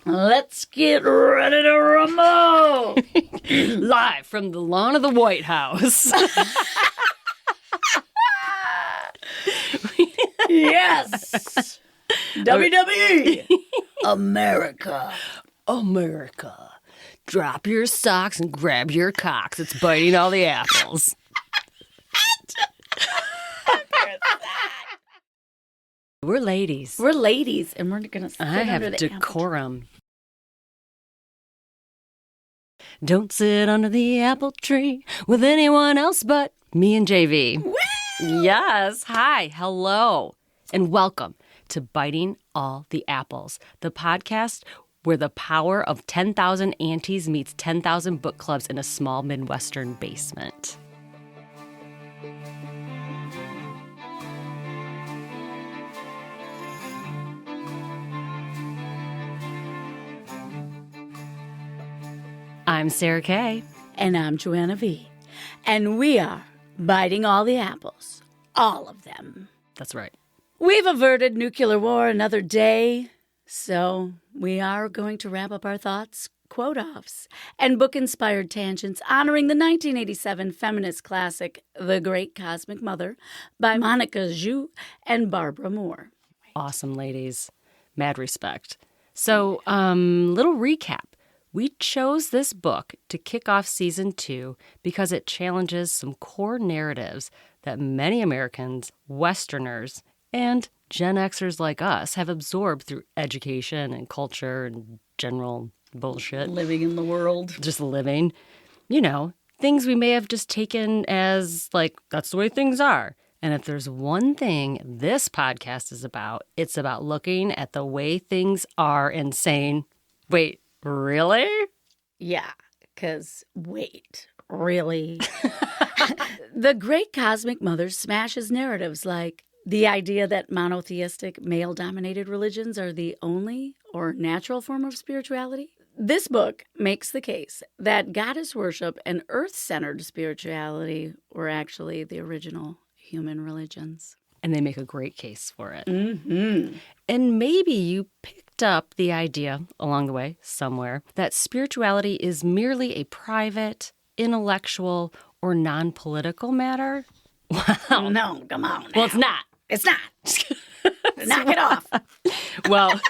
Let's get ready to rumble. Live from the lawn of the White House. Yes. WWE. America. America. Drop your socks and grab your cocks. It's biting all the apples. We're ladies. We're ladies, and we're going to sit I under have the decorum. Don't sit under the apple tree with anyone else but me and JV. Woo! Yes. Hi. Hello. And welcome to Biting All the Apples, the podcast where the power of 10,000 aunties meets 10,000 book clubs in a small Midwestern basement. I'm Sarah Kay. And I'm Joanna V. And we are biting all the apples. All of them. That's right. We've averted nuclear war another day, so we are going to wrap up our thoughts, quote-offs, and book-inspired tangents honoring the 1987 feminist classic, The Great Cosmic Mother, by Monica Zhu and Barbara Moore. Awesome, ladies. Mad respect. So, little recap. We chose this book to kick off season 2 because it challenges some core narratives that many Americans, Westerners, and Gen Xers like us have absorbed through education and culture and general bullshit. Living in the world. Just living. You know, things we may have just taken as, like, that's the way things are. And if there's one thing this podcast is about, it's about looking at the way things are and saying, wait, really? Yeah, because, wait, really? The Great Cosmic Mother smashes narratives like the idea that monotheistic, male-dominated religions are the only or natural form of spirituality. This book makes the case that goddess worship and earth-centered spirituality were actually the original human religions. And they make a great case for it. Mm-hmm. And maybe you picked up the idea along the way somewhere that spirituality is merely a private, intellectual, or non-political matter. Wow. No, come on now. Well, it's not. It's not. Knock it off. Well,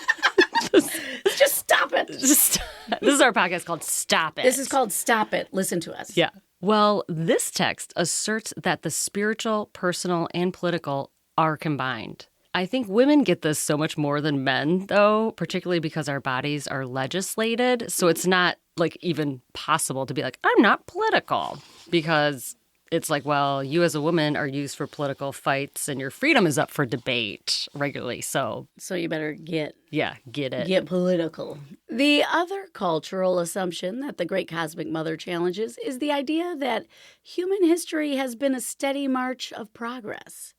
Just stop it. this is our podcast called Stop It. This is called Stop It. Listen to us. Yeah. Well, this text asserts that the spiritual, personal, and political are combined. I think women get this so much more than men, though, particularly because our bodies are legislated. So it's not like even possible to be like, I'm not political, because it's like, well, you as a woman are used for political fights and your freedom is up for debate regularly. So you better get it. Get political. The other cultural assumption that the Great Cosmic Mother challenges is the idea that human history has been a steady march of progress.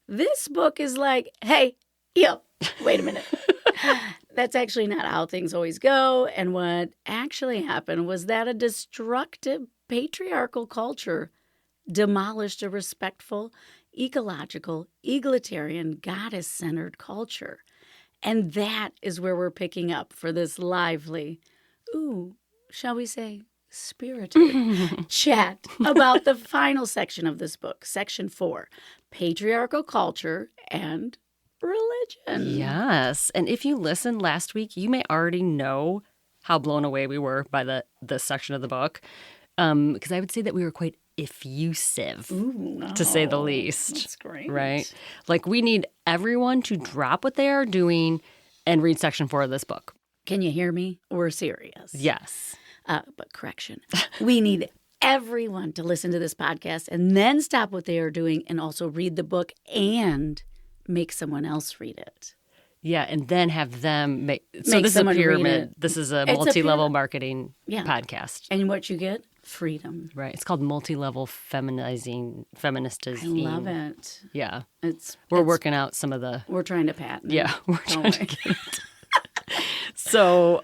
This book is like, hey, wait a minute. That's actually not how things always go. And what actually happened was that a destructive patriarchal culture demolished a respectful, ecological, egalitarian, goddess-centered culture. And that is where we're picking up for this lively, shall we say, spirited chat about the final section of this book, section 4, patriarchal culture and religion. Yes. And if you listened last week, you may already know how blown away we were by this section of the book. Because I would say that we were quite effusive, to say the least. That's great. Right? Like, we need everyone to drop what they are doing and read section 4 of this book. Can you hear me? We're serious. Yes. But correction. We need everyone to listen to this podcast and then stop what they are doing and also read the book and make someone else read it. Yeah, and then have them make... So this is a pyramid. This is a multi-level marketing podcast. And what you get? Freedom. Right. It's called multi-level feministizing. I love it. Yeah. We're working out some of the... We're trying to patent it. Yeah, we're trying to get it. So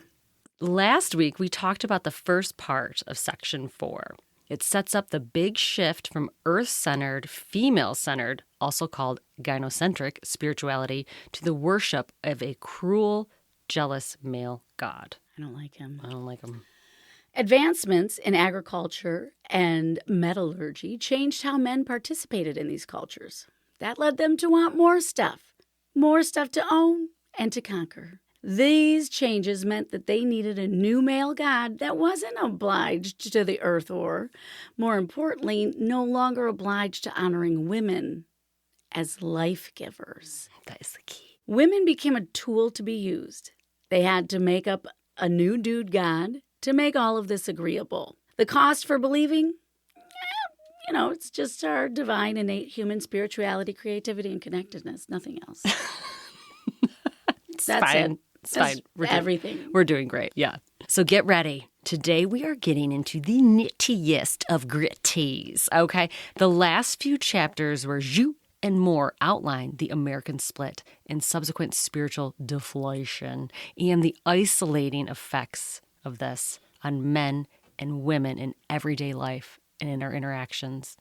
last week, we talked about the first part of section 4. It sets up the big shift from earth-centered, female-centered, also called gynocentric spirituality, to the worship of a cruel, jealous male god. I don't like him. I don't like him. Advancements in agriculture and metallurgy changed how men participated in these cultures. That led them to want more stuff to own and to conquer. These changes meant that they needed a new male god that wasn't obliged to the earth or, more importantly, no longer obliged to honoring women as life givers. That is the key. Women became a tool to be used. They had to make up a new dude god to make all of this agreeable. The cost for believing? It's just our divine, innate human spirituality, creativity, and connectedness. Nothing else. That's fine. it. It's fine. Everything. We're doing great. Yeah. So get ready. Today we are getting into the nittiest of gritties, okay? The last few chapters were Jus and more outline the American split and subsequent spiritual deflation and the isolating effects of this on men and women in everyday life and in our interactions,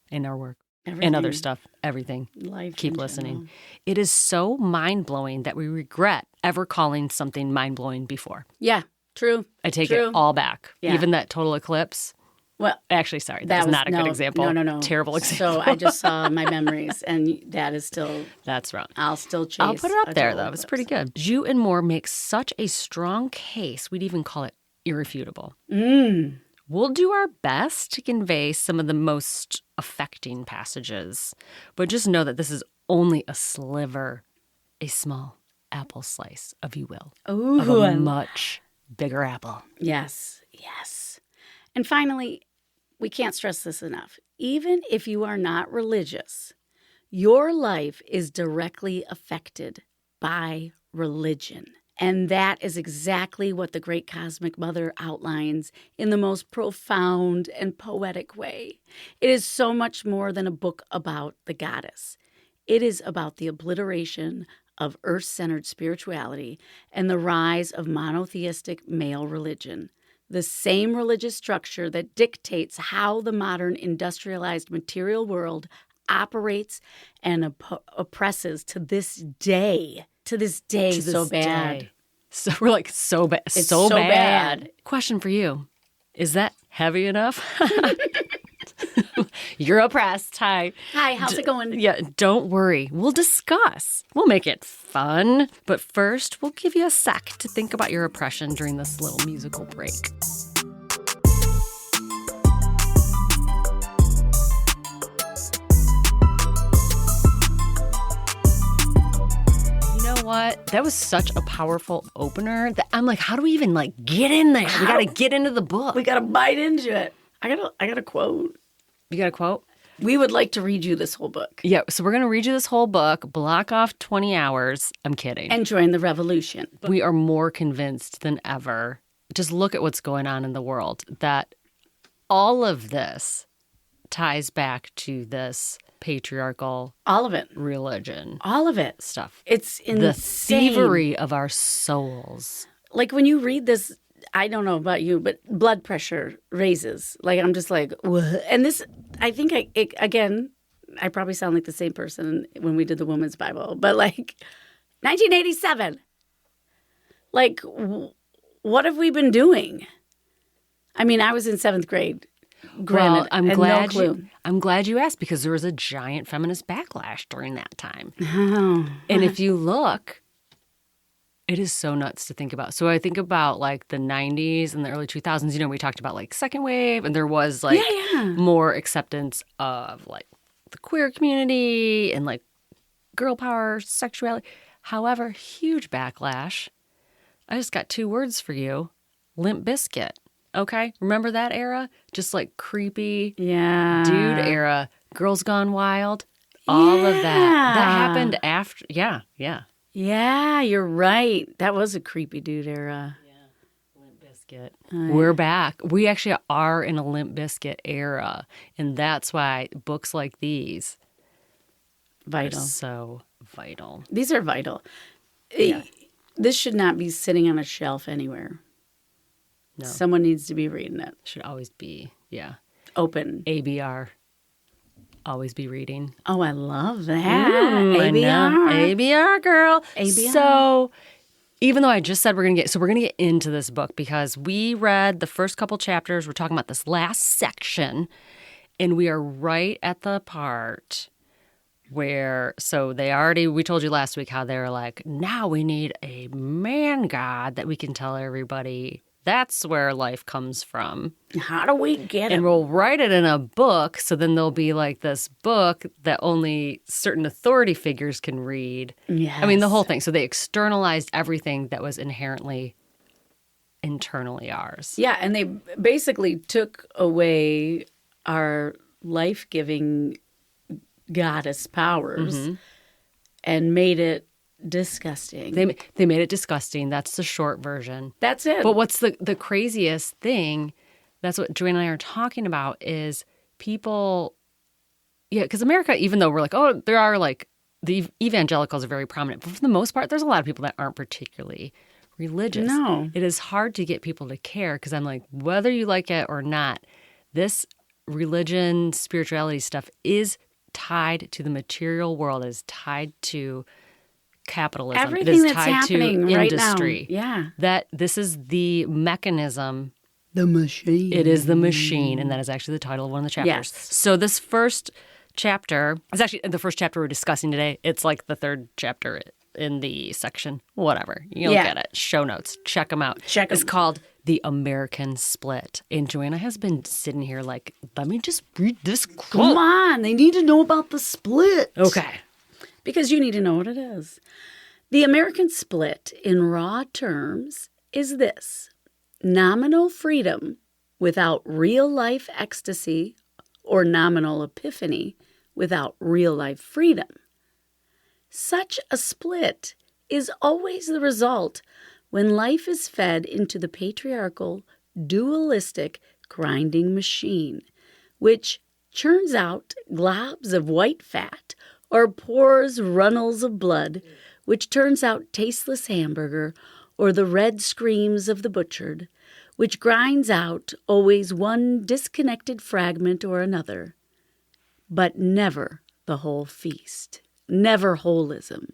in our work, and other stuff, everything. Life. Keep listening. It is so mind-blowing that we regret ever calling something mind-blowing before. Yeah, true. I take it all back. Yeah. Even that total eclipse. Well, actually, sorry, that was not a good example. No. Terrible example. So I just saw my memories, and that is still... That's wrong. I'll still chase. I'll put it up there, though. It's pretty good. Jus and more makes such a strong case, we'd even call it irrefutable. We'll do our best to convey some of the most affecting passages, but just know that this is only a sliver, a small apple slice, if you will, of a much bigger apple. Yes. And finally, we can't stress this enough. Even if you are not religious, your life is directly affected by religion. And that is exactly what the Great Cosmic Mother outlines in the most profound and poetic way. It is so much more than a book about the goddess. It is about the obliteration of earth-centered spirituality and the rise of monotheistic male religion, the same religious structure that dictates how the modern industrialized material world operates and oppresses to this day. To this day, so bad. Day. So we're like, so bad. It's so bad. Question for you. Is that heavy enough? You're oppressed. Hi, how's it going? Yeah, don't worry. We'll discuss. We'll make it fun. But first, we'll give you a sec to think about your oppression during this little musical break. What? That was such a powerful opener that I'm like, how do we even get in there? We got to get into the book. We got to bite into it. I got a quote. You got a quote? We would like to read you this whole book. Yeah, so we're going to read you this whole book, block off 20 hours. I'm kidding. And join the revolution. We are more convinced than ever. Just look at what's going on in the world, that all of this ties back to this patriarchal, all of it, religion, all of it stuff. It's insane. The thievery of our souls. Like when you read this, I don't know about you, but blood pressure raises. Like I'm just like, what? And this, I think again, I probably sound like the same person when we did the Women's Bible, but 1987. Like, what have we been doing? I mean, I was in 7th grade. Granted, well, I'm glad you asked, because there was a giant feminist backlash during that time. Oh. And if you look, it is so nuts to think about. So I think about the 90s and the early 2000s, we talked about second wave, and there was more acceptance of the queer community and girl power, sexuality. However, huge backlash. I just got 2 words for you. Limp Bizkit. Okay, remember that era? Just creepy dude era. Girls Gone Wild. All of that. That happened after. Yeah. Yeah, you're right. That was a creepy dude era. Yeah, Limp Bizkit. We're back. We actually are in a Limp Bizkit era. And that's why books like these are so vital. These are vital. Yeah. This should not be sitting on a shelf anywhere. No. Someone needs to be reading it. Should always be, open. ABR. Always be reading. Oh, I love that. ABR. ABR, girl. ABR. So, even though I just said we're going to get into this book because we read the first couple chapters. We're talking about this last section, and we are right at the part where, we told you last week how they were like, now we need a man god that we can tell everybody that's where life comes from. How do we get it? And we'll write it in a book, so then there'll be like this book that only certain authority figures can read. Yes. I mean, the whole thing. So they externalized everything that was inherently internally ours. Yeah, and they basically took away our life-giving goddess powers and made it disgusting. They made it disgusting. That's the short version. That's it. But what's the craziest thing, that's what Joanne and I are talking about, is people, because America, even though we're like, oh, there are like, the evangelicals are very prominent, but for the most part, there's a lot of people that aren't particularly religious. No. It is hard to get people to care because I'm like, whether you like it or not, this religion, spirituality stuff is tied to the material world, is tied to capitalism. Everything it is that's tied happening to right industry. now. Yeah. That this is the mechanism. The machine. It is the machine, and that is actually the title of one of the chapters. Yes. So this first chapter is actually the first chapter we're discussing today. It's like the third chapter in the section. Whatever. You'll get it. Show notes. Check them out. It's called The American Split. And Joanna has been sitting here like, let me just read this quote. Come on. They need to know about the split. Okay. Because you need to know what it is. The American split, in raw terms, is this: nominal freedom without real-life ecstasy, or nominal epiphany without real-life freedom. Such a split is always the result when life is fed into the patriarchal, dualistic, grinding machine, which churns out globs of white fat or pours runnels of blood, which turns out tasteless hamburger, or the red screams of the butchered, which grinds out always one disconnected fragment or another, but never the whole feast, never holism,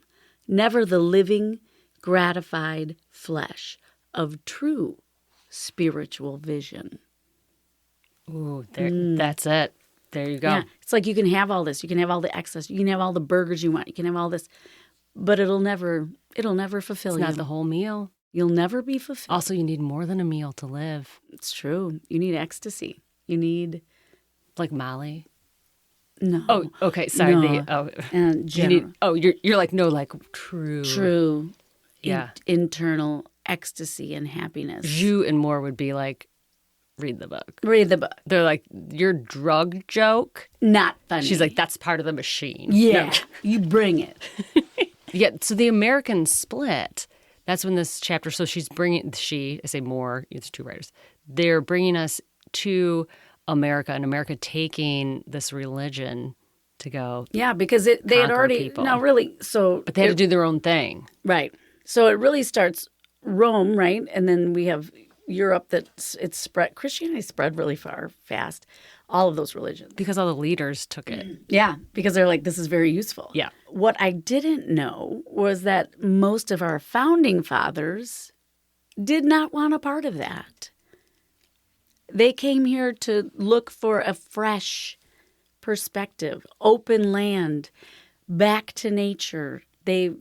never the living, gratified flesh of true spiritual vision. Ooh, that's it. There you go. Yeah, it's like you can have all this. You can have all the excess. You can have all the burgers you want. You can have all this, but it'll never fulfill you. It's not the whole meal. You'll never be fulfilled. Also, you need more than a meal to live. It's true. You need ecstasy. You need... Like Molly? No. Oh, okay. Sorry. No. And you're like, no, like true. True. Yeah. Internal ecstasy and happiness. Jus and more would be like, read the book. Read the book. They're like, your drug joke? Not funny. She's like, that's part of the machine. Yeah. No. You bring it. Yeah. So the American split, that's when this chapter, so she's bringing, I say more, it's two writers. They're bringing us to America, and America taking this religion to go. Yeah, because they had already, people. no, really, so. But they had to do their own thing. Right. So it really starts Rome, right? And then we have Europe it's spread. Christianity spread really fast. All of those religions. Because all the leaders took it. Yeah, because they're like, this is very useful. Yeah. What I didn't know was that most of our founding fathers did not want a part of that. They came here to look for a fresh perspective, open land, back to nature. They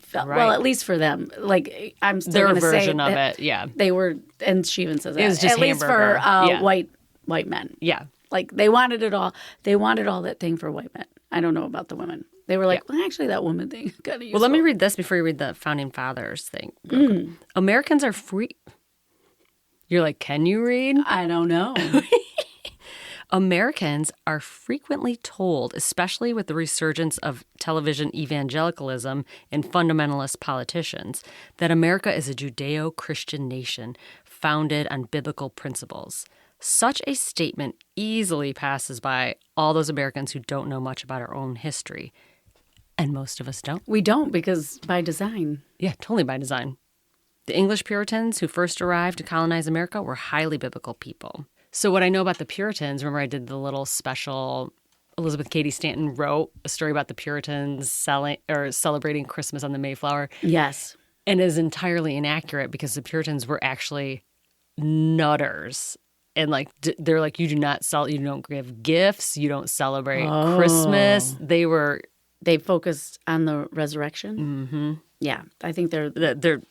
felt, well, at least for them, like I'm still going to say their version of it, yeah. They were, and she even says that. It was just at least for white men. Yeah. Like they wanted it all. They wanted all that thing for white men. I don't know about the women. They were like, well, actually, that woman thing kind of useful. Well, let me read this before you read the Founding Fathers thing. Americans are free. You're like, can you read? I don't know. Americans are frequently told, especially with the resurgence of television evangelicalism and fundamentalist politicians, that America is a Judeo-Christian nation founded on biblical principles. Such a statement easily passes by all those Americans who don't know much about our own history. And most of us don't. We don't, because by design. Yeah, totally by design. The English Puritans who first arrived to colonize America were highly biblical people. So what I know about the Puritans, remember I did the little special, Elizabeth Cady Stanton wrote a story about the Puritans celebrating Christmas on the Mayflower. Yes. and is entirely inaccurate because the Puritans were actually nutters. And like they're like, you don't give gifts, you don't celebrate Christmas. They focused on the resurrection. Mm-hmm. Yeah, I think they're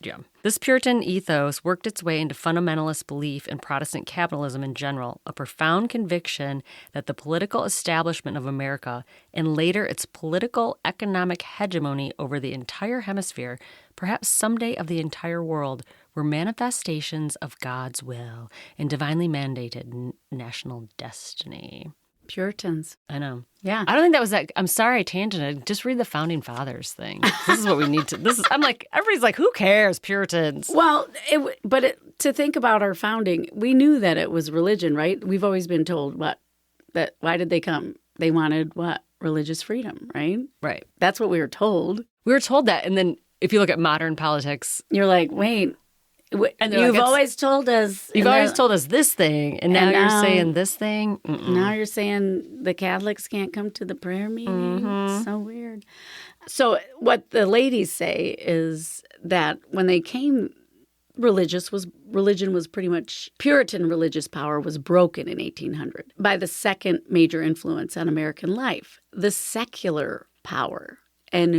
yeah. This Puritan ethos worked its way into fundamentalist belief in Protestant capitalism in general, a profound conviction that the political establishment of America and later its political economic hegemony over the entire hemisphere, perhaps someday of the entire world, were manifestations of God's will and divinely mandated national destiny. Puritans. I know. Yeah. I don't think that was that. I'm sorry I tangented. Just read the Founding Fathers thing. This is what we need to. I'm like, everybody's like, who cares, Puritans? Well, to think about our founding, we knew that it was religion, right? We've always been told why did they come? They wanted what? Religious freedom, right? Right. That's what we were told. We were told that. And then if you look at modern politics, you're like, wait. And you've always told us. You've always told us this thing, and now you're saying this thing. Mm-mm. Now you're saying the Catholics can't come to the prayer meeting. Mm-hmm. So weird. So what the ladies say is that when they came, religion was pretty much Puritan religious power was broken in 1800 by the second major influence on American life, the secular power. And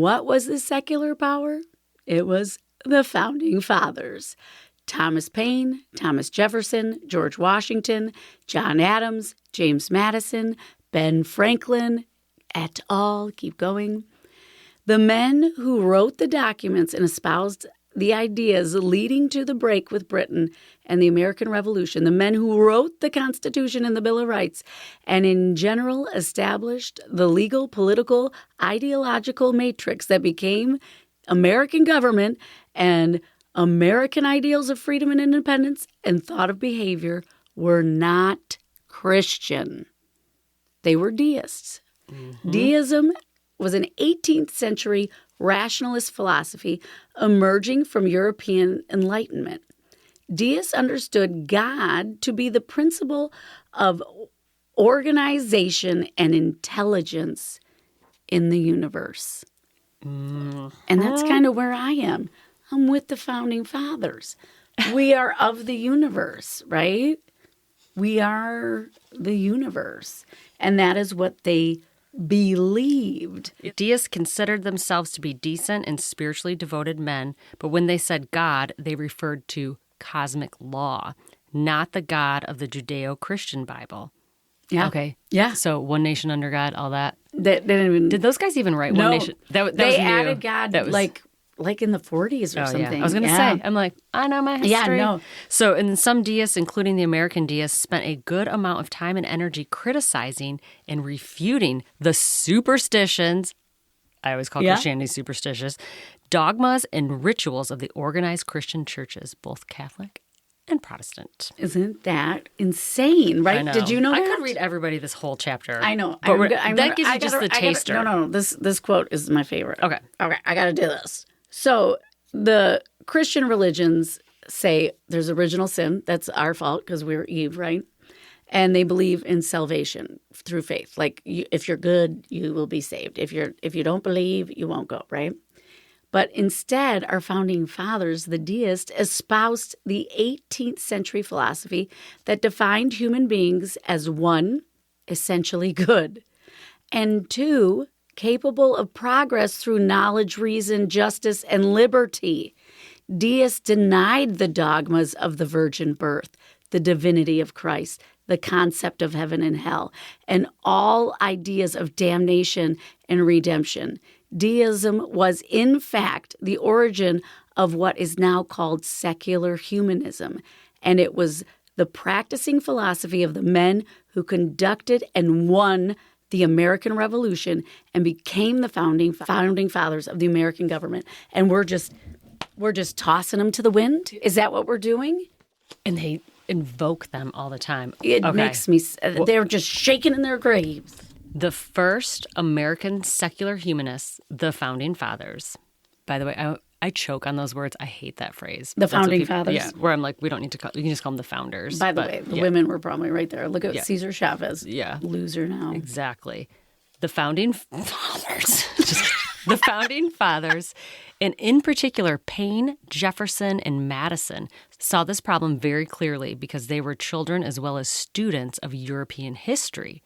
what was the secular power? It was the Founding Fathers. Thomas Paine, Thomas Jefferson, George Washington, John Adams, James Madison, Ben Franklin, et al. Keep going. The men who wrote the documents and espoused the ideas leading to the break with Britain and the American Revolution, the men who wrote the Constitution and the Bill of Rights, and in general established the legal, political, ideological matrix that became American government and American ideals of freedom and independence and thought of behavior were not Christian. They were deists. Mm-hmm. Deism was an 18th century rationalist philosophy emerging from European Enlightenment. Deists understood God to be the principle of organization and intelligence in the universe. Mm-hmm. And that's kind of where I am. I'm with the Founding Fathers. We are of the universe, right? We are the universe. And that is what they believed. Deists considered themselves to be decent and spiritually devoted men, but when they said God, they referred to cosmic law, not the God of the Judeo-Christian Bible. Yeah. Okay. Yeah. So one nation under God, all that. They didn't even, did those guys even write no, one nation? That they was added God like in the 40s or something. Yeah. I was going to say, I'm like, I know my history. Yeah, no. So, and some deists, including the American deists, spent a good amount of time and energy criticizing and refuting the superstitions, I always call Christianity superstitious, dogmas and rituals of the organized Christian churches, both Catholic and Protestant. Isn't that insane, right? I know. Did you know that? I could read everybody this whole chapter. I know. But that gives you just the taster. No. This quote is my favorite. Okay. I got to do this. So the Christian religions say there's original sin. That's our fault because we're Eve, right? And they believe in salvation through faith. Like if you're good, you will be saved. If you don't believe, you won't go, right? But instead, our Founding Fathers, the deists, espoused the 18th century philosophy that defined human beings as one, essentially good, and two, capable of progress through knowledge, reason, justice, and liberty. Deists denied the dogmas of the virgin birth, the divinity of Christ, the concept of heaven and hell, and all ideas of damnation and redemption. Deism was, in fact, the origin of what is now called secular humanism, and it was the practicing philosophy of the men who conducted and won the American Revolution and became the founding fathers of the American government. And we're just tossing them to the wind? Is that what we're doing? And they invoke them all the time. It makes me... They're just shaking in their graves. The first American secular humanists, the Founding Fathers. By the way, I choke on those words. I hate that phrase. The Founding Fathers? Yeah, where I'm like, we don't need to call... You can just call them the Founders. By the way, the women were probably right there. Look at Cesar Chavez. Yeah. Loser now. Exactly. The Founding Fathers. The founding fathers, and in particular Paine, Jefferson, and Madison, saw this problem very clearly because they were children as well as students of European history.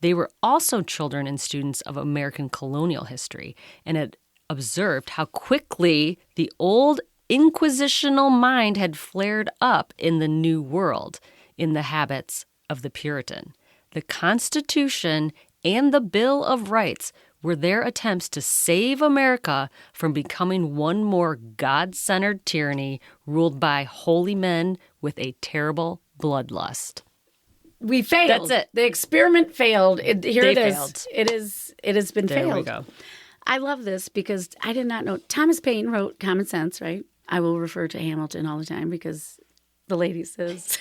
They were also children and students of American colonial history and had observed how quickly the old inquisitional mind had flared up in the New World in the habits of the Puritan. The Constitution and the Bill of Rights were their attempts to save America from becoming one more God-centered tyranny ruled by holy men with a terrible bloodlust. We failed. That's it. The experiment failed. Here it is. Failed. It has been failed. There we go. I love this because I did not know. Thomas Paine wrote Common Sense, right? I will refer to Hamilton all the time because the lady says,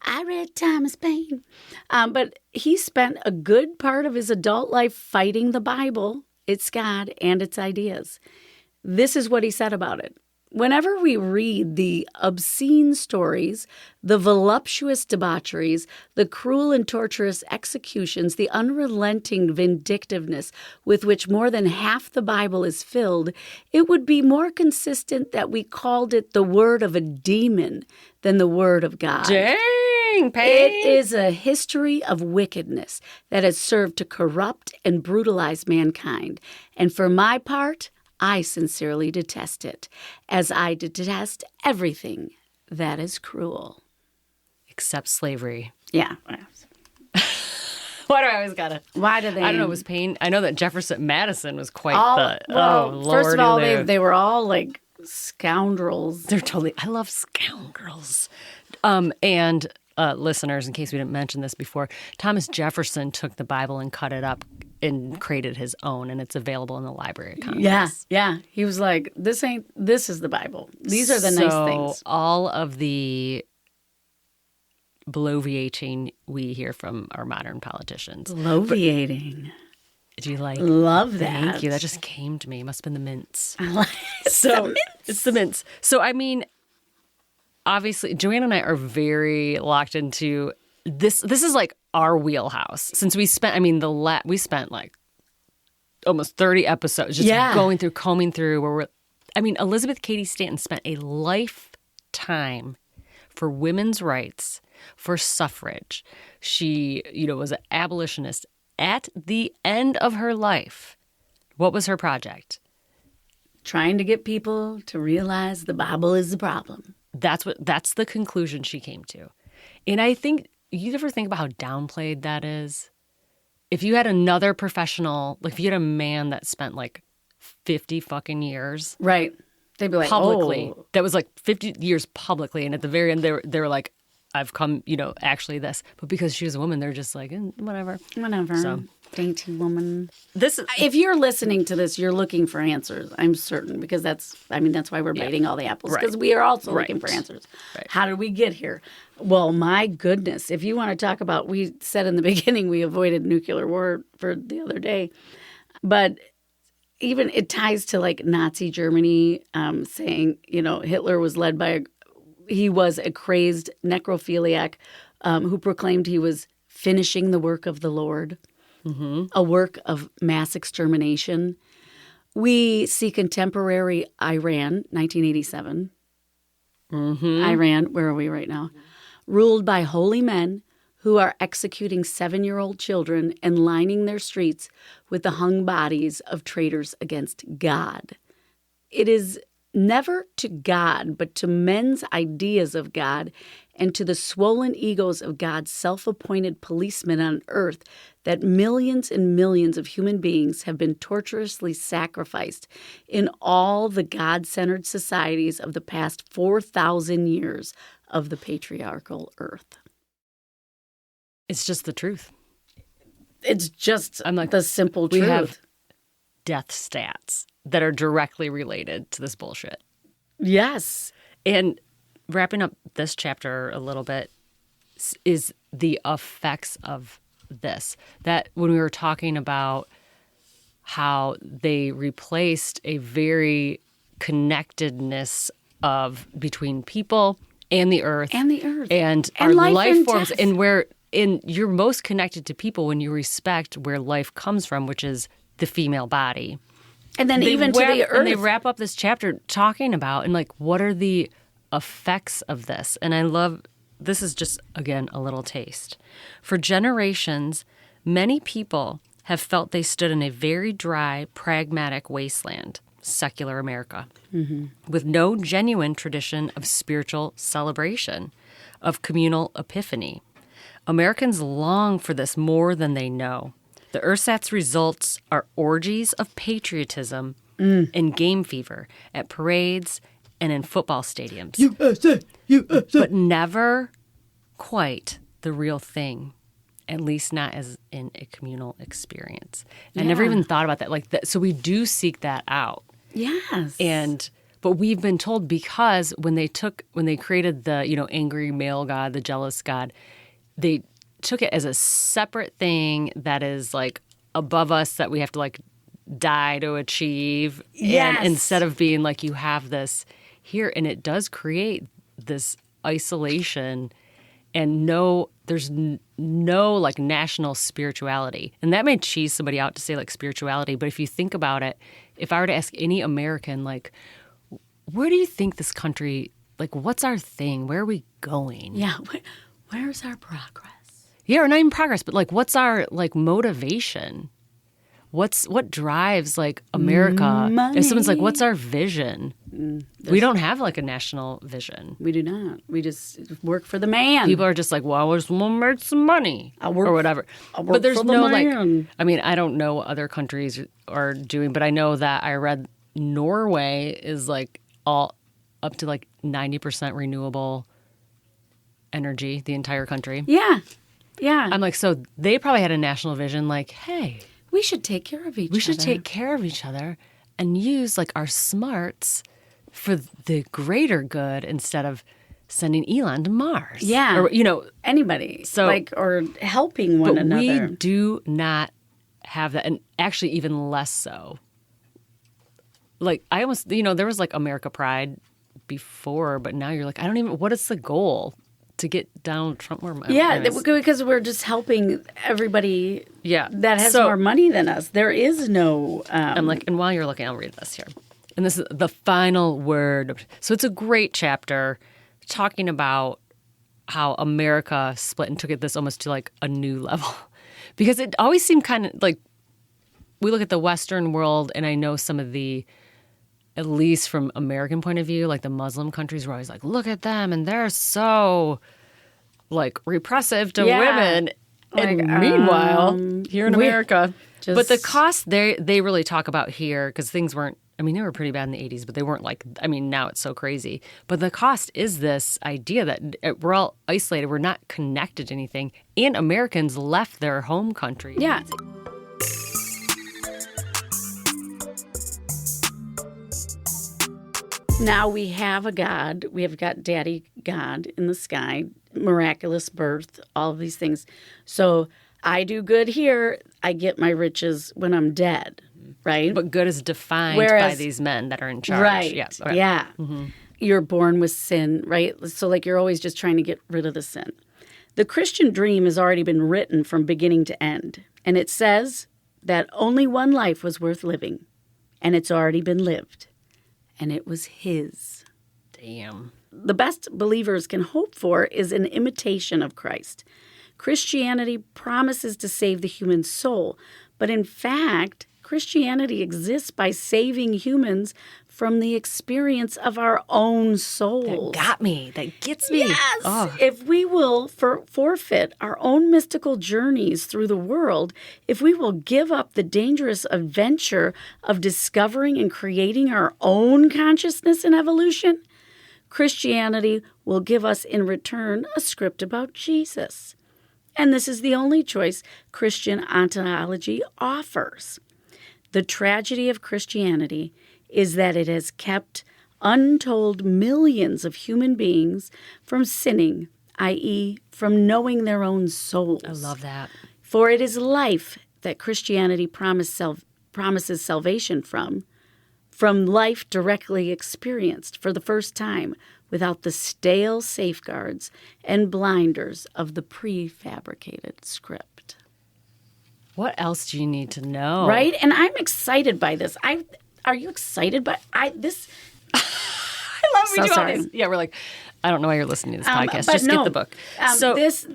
I read Thomas Paine. But he spent a good part of his adult life fighting the Bible, its God, and its ideas. This is what he said about it. Whenever we read the obscene stories, the voluptuous debaucheries, the cruel and torturous executions, the unrelenting vindictiveness with which more than half the Bible is filled, it would be more consistent that we called it the word of a demon than the word of God. Dang, Paine! It is a history of wickedness that has served to corrupt and brutalize mankind. And for my part, I sincerely detest it, as I detest everything that is cruel. Except slavery. Yeah. Why do I always gotta? Why do they? I don't know. It was Paine. I know that Madison was quite Lord. First of all, they were all like scoundrels. They're totally. I love scoundrels. And listeners, in case we didn't mention this before, Thomas Jefferson took the Bible and cut it up and created his own, and it's available in the Library of Congress. Yeah. He was like, this is the Bible. These are the nice things. All of the bloviating we hear from our modern politicians. Bloviating. Do you like? Love that. Thank you. That just came to me. It must have been the mints. I like it. It's the mints. So, I mean, obviously, Joanna and I are very locked into this. This is like our wheelhouse. Since we spent, we spent like almost 30 episodes just going through, combing through. Elizabeth Cady Stanton spent a lifetime for women's rights, for suffrage. She, was an abolitionist. At the end of her life, what was her project? Trying to get people to realize the Bible is the problem. That's the conclusion she came to. And I think, you ever think about how downplayed that is? If you had another professional, like if you had a man that spent like 50 fucking years. Right. They'd be like, publicly, that was like 50 years publicly. And at the very end, they were like, I've come, actually this. But because she was a woman, they're just like, whatever. Whatever. So, dainty woman. If you're listening to this, you're looking for answers, I'm certain, because that's why we're biting all the apples, because we are also looking for answers. Right. How did we get here? Well, my goodness, if you want to talk about, we said in the beginning we avoided nuclear war for the other day, but even it ties to like Nazi Germany, saying, Hitler was led by he was a crazed necrophiliac who proclaimed he was finishing the work of the Lord. Mm-hmm. A work of mass extermination. We see contemporary Iran, 1987. Mm-hmm. Iran, where are we right now? Ruled by holy men who are executing 7-year-old children and lining their streets with the hung bodies of traitors against God. It is never to God, but to men's ideas of God and to the swollen egos of God's self-appointed policemen on earth that millions and millions of human beings have been torturously sacrificed in all the God-centered societies of the past 4,000 years of the patriarchal earth. It's just the truth. It's just the simple truth. We have death stats that are directly related to this bullshit. Yes. And wrapping up this chapter a little bit is the effects of this. That when we were talking about how they replaced a very connectedness of between people and the earth and our life forms, and you're most connected to people when you respect where life comes from, which is the female body. And then even to the earth. And they wrap up this chapter talking about, and like, what are the effects of this? And I love, this is just, again, a little taste. For generations, many people have felt they stood in a very dry, pragmatic wasteland, secular America, with no genuine tradition of spiritual celebration, of communal epiphany. Americans long for this more than they know. The ersatz results are orgies of patriotism and game fever at parades and in football stadiums. USA, USA. But never quite the real thing, at least not as in a communal experience. I never even thought about that. Like that. So we do seek that out. Yes. But we've been told, because when they created the, angry male god, the jealous god, they took it as a separate thing that is like above us, that we have to like die to achieve. Yes. And instead of being like, you have this here, and it does create this isolation and there's no like national spirituality. And that may cheese somebody out to say like spirituality, but if you think about it, if I were to ask any American, like, where do you think this country, like, what's our thing? Where are we going? Yeah. Where's our progress? Yeah, or not even progress, but like, what's our like motivation? What drives like America? Money. If someone's like, what's our vision? We don't have like a national vision. We do not. We just work for the man. People are just like, well, I just want to make some money or whatever. But there's no man. like, I mean, I don't know what other countries are doing, but I know that I read Norway is like all up to like 90% renewable energy, the entire country. Yeah. Yeah. I'm like, so they probably had a national vision like, hey, we should take care of each other. We should take care of each other and use like our smarts for the greater good instead of sending Elon to Mars. Yeah. Or, anybody. So, like, or helping one another. We do not have that. And actually even less so. Like I almost, there was like America Pride before, but now you're like, what is the goal? To get Donald Trump more money. Yeah, because we're just helping everybody that has more money than us. There is no... I'm like, and while you're looking, I'll read this here. And this is the final word. So it's a great chapter talking about how America split and took it this almost to like a new level. Because it always seemed kind of like, we look at the Western world, and I know some of the, at least from American point of view, like the Muslim countries were always like, look at them, and they're so like repressive to women. Like, and meanwhile, here in America, but the cost they really talk about here, because things weren't, they were pretty bad in the 80s, but they weren't like, now it's so crazy. But the cost is this idea that we're all isolated, we're not connected to anything, and Americans left their home country. Yeah. Now we have a God. We have got Daddy God in the sky, miraculous birth, all of these things. So I do good here. I get my riches when I'm dead, right? But good is defined by these men that are in charge. Right. Yes. Okay. Yeah. Mm-hmm. You're born with sin, right? So like you're always just trying to get rid of the sin. The Christian dream has already been written from beginning to end. And it says that only one life was worth living. And it's already been lived. And it was his. Damn. The best believers can hope for is an imitation of Christ. Christianity promises to save the human soul, but in fact, Christianity exists by saving humans from the experience of our own souls. That got me. That gets me. Yes. Oh. If we will forfeit our own mystical journeys through the world, if we will give up the dangerous adventure of discovering and creating our own consciousness and evolution, Christianity will give us in return a script about Jesus. And this is the only choice Christian ontology offers. The tragedy of Christianity is that it has kept untold millions of human beings from sinning, i.e., from knowing their own souls. I love that. For it is life that Christianity promises salvation from life directly experienced for the first time without the stale safeguards and blinders of the prefabricated script. What else do you need to know? Right? And I'm excited by this. are you excited? But this. I love we So do all sorry. these. Yeah, we're like, I don't know why you're listening to this podcast. But Just no, get the book.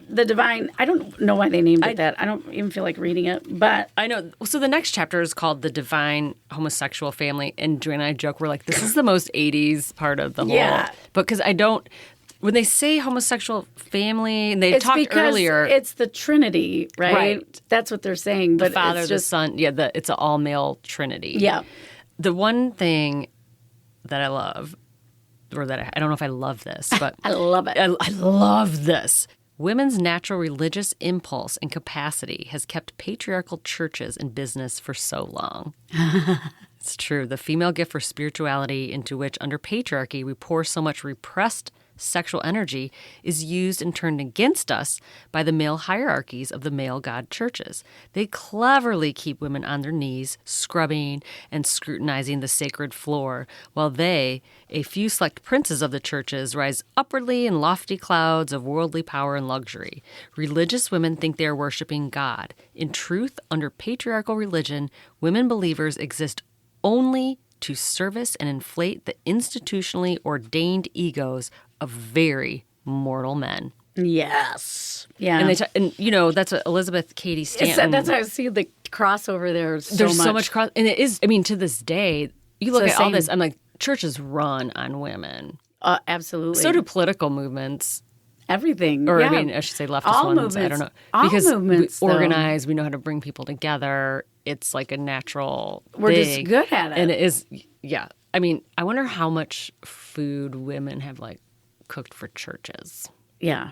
the divine. I don't know why they named it that. I don't even feel like reading it. But I know. So the next chapter is called The Divine Homosexual Family. And Joanna and I joke, we're like, this is the most 80s part of the whole. Yeah. But because I don't, when they say homosexual family, and they it's talked because earlier. it's the Trinity, right? Right. That's what they're saying. But the Father, it's the just, Son. Yeah, it's an all-male Trinity. Yeah. The one thing that I love, or that I don't know if I love this, but I love it. I love this. Women's natural religious impulse and capacity has kept patriarchal churches in business for so long. It's true. The female gift for spirituality, into which under patriarchy we pour so much repressed sexual energy, is used and turned against us by the male hierarchies of the male god churches. They cleverly keep women on their knees, scrubbing and scrutinizing the sacred floor, while they, a few select princes of the churches, rise upwardly in lofty clouds of worldly power and luxury. Religious women think they are worshiping God. In truth, under patriarchal religion, women believers exist only to service and inflate the institutionally ordained egos of very mortal men. Yes. Yeah. And you know, that's what Elizabeth Cady Stanton. That's how I see the crossover there. There's so much cross, and it is. I mean, to this day, you look at all this. I'm like, churches run on women. Absolutely. So do political movements. Everything. Or yeah. I mean, I should say leftist all ones. Movements, I don't know. all because movements, we organize, we know how to bring people together. It's like a natural We're thing. just good at it. And it is, yeah. I mean, I wonder how much food women have like cooked for churches. Yeah.